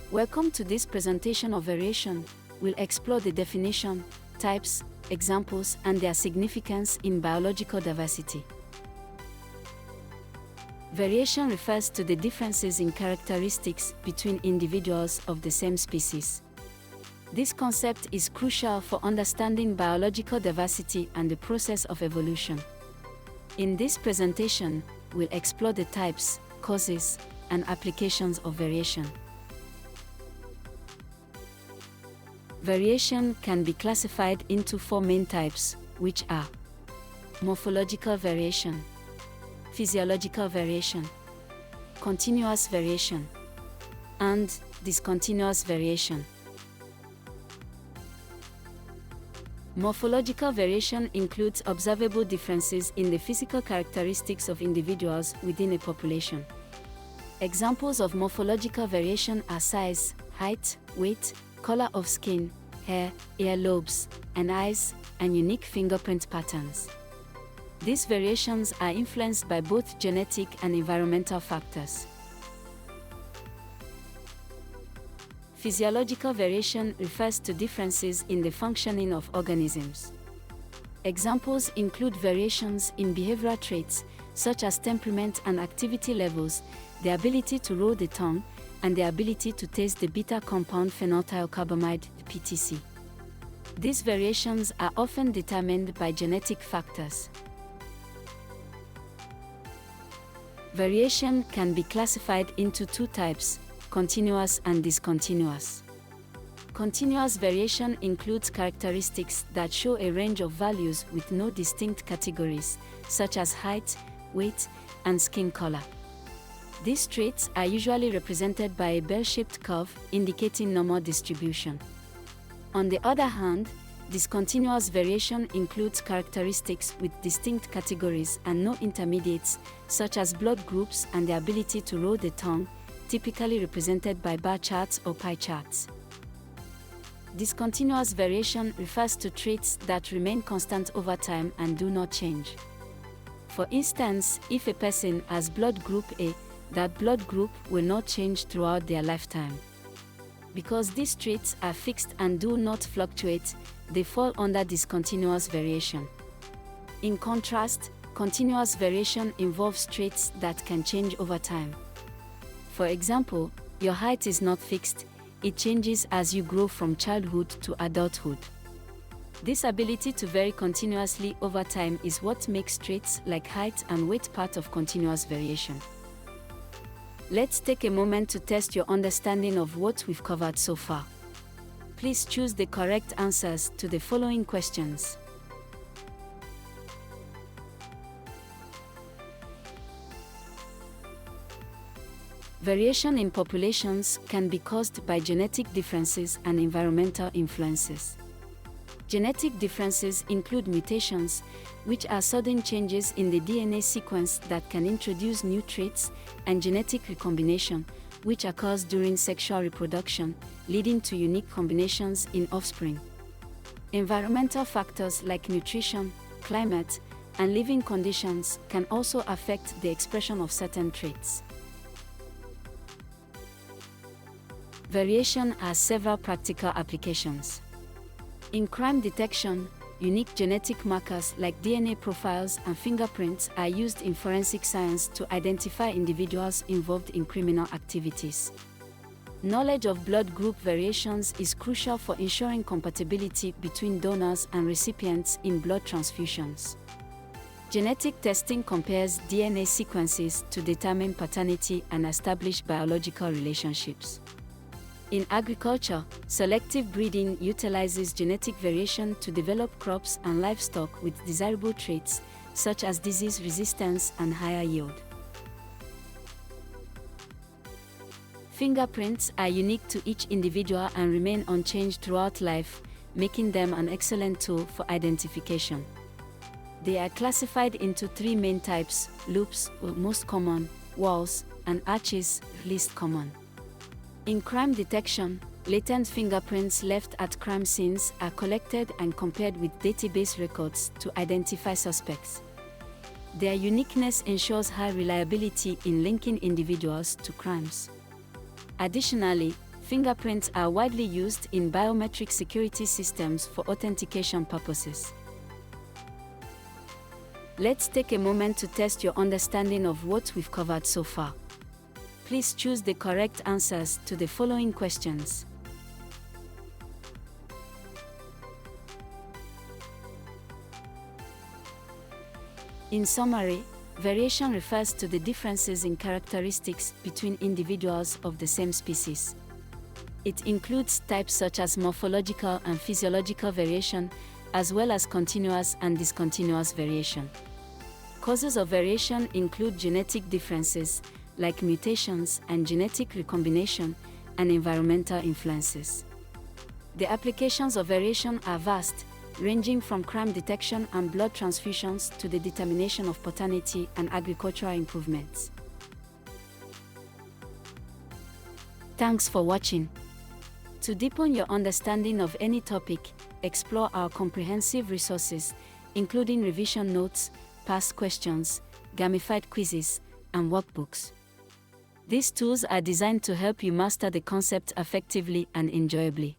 Welcome to this presentation of variation. We'll explore the definition, types, examples, and their significance in biological diversity. Variation refers to the differences in characteristics between individuals of the same species. This concept is crucial for understanding biological diversity and the process of evolution. In this presentation, we'll explore the types, causes, and applications of variation. Variation can be classified into four main types, which are morphological variation, physiological variation, continuous variation, and discontinuous variation. Morphological variation includes observable differences in the physical characteristics of individuals within a population. Examples of morphological variation are size, height, weight, color of skin, hair, earlobes, and eyes, and unique fingerprint patterns. These variations are influenced by both genetic and environmental factors. Physiological variation refers to differences in the functioning of organisms. Examples include variations in behavioral traits, such as temperament and activity levels, the ability to roll the tongue, and the ability to taste the beta compound phenylethylcarbamide, PTC. These variations are often determined by genetic factors. Variation can be classified into two types, continuous and discontinuous. Continuous variation includes characteristics that show a range of values with no distinct categories, such as height, weight, and skin color. These traits are usually represented by a bell-shaped curve indicating normal distribution. On the other hand, discontinuous variation includes characteristics with distinct categories and no intermediates, such as blood groups and the ability to roll the tongue, typically represented by bar charts or pie charts. Discontinuous variation refers to traits that remain constant over time and do not change. For instance, if a person has blood group A, that blood group will not change throughout their lifetime. Because these traits are fixed and do not fluctuate, they fall under discontinuous variation. In contrast, continuous variation involves traits that can change over time. For example, your height is not fixed, it changes as you grow from childhood to adulthood. This ability to vary continuously over time is what makes traits like height and weight part of continuous variation. Let's take a moment to test your understanding of what we've covered so far. Please choose the correct answers to the following questions. Variation in populations can be caused by genetic differences and environmental influences. Genetic differences include mutations, which are sudden changes in the DNA sequence that can introduce new traits, and genetic recombination, which occurs during sexual reproduction, leading to unique combinations in offspring. Environmental factors like nutrition, climate, and living conditions can also affect the expression of certain traits. Variation has several practical applications. In crime detection, unique genetic markers like DNA profiles and fingerprints are used in forensic science to identify individuals involved in criminal activities. Knowledge of blood group variations is crucial for ensuring compatibility between donors and recipients in blood transfusions. Genetic testing compares DNA sequences to determine paternity and establish biological relationships. In agriculture, selective breeding utilizes genetic variation to develop crops and livestock with desirable traits, such as disease resistance and higher yield. Fingerprints are unique to each individual and remain unchanged throughout life, making them an excellent tool for identification. They are classified into three main types: loops, most common, whorls, and arches, least common. In crime detection, latent fingerprints left at crime scenes are collected and compared with database records to identify suspects. Their uniqueness ensures high reliability in linking individuals to crimes. Additionally, Fingerprints are widely used in biometric security systems for authentication purposes. Let's take a moment to test your understanding of what we've covered so far. Please choose the correct answers to the following questions. In summary, variation refers to the differences in characteristics between individuals of the same species. It includes types such as morphological and physiological variation, as well as continuous and discontinuous variation. Causes of variation include genetic differences, like mutations and genetic recombination, and environmental influences. The applications of variation are vast, ranging from crime detection and blood transfusions to the determination of paternity and agricultural improvements. Thanks for watching. To deepen your understanding of any topic, explore our comprehensive resources, including revision notes, past questions, gamified quizzes, and workbooks. These tools are designed to help you master the concept effectively and enjoyably.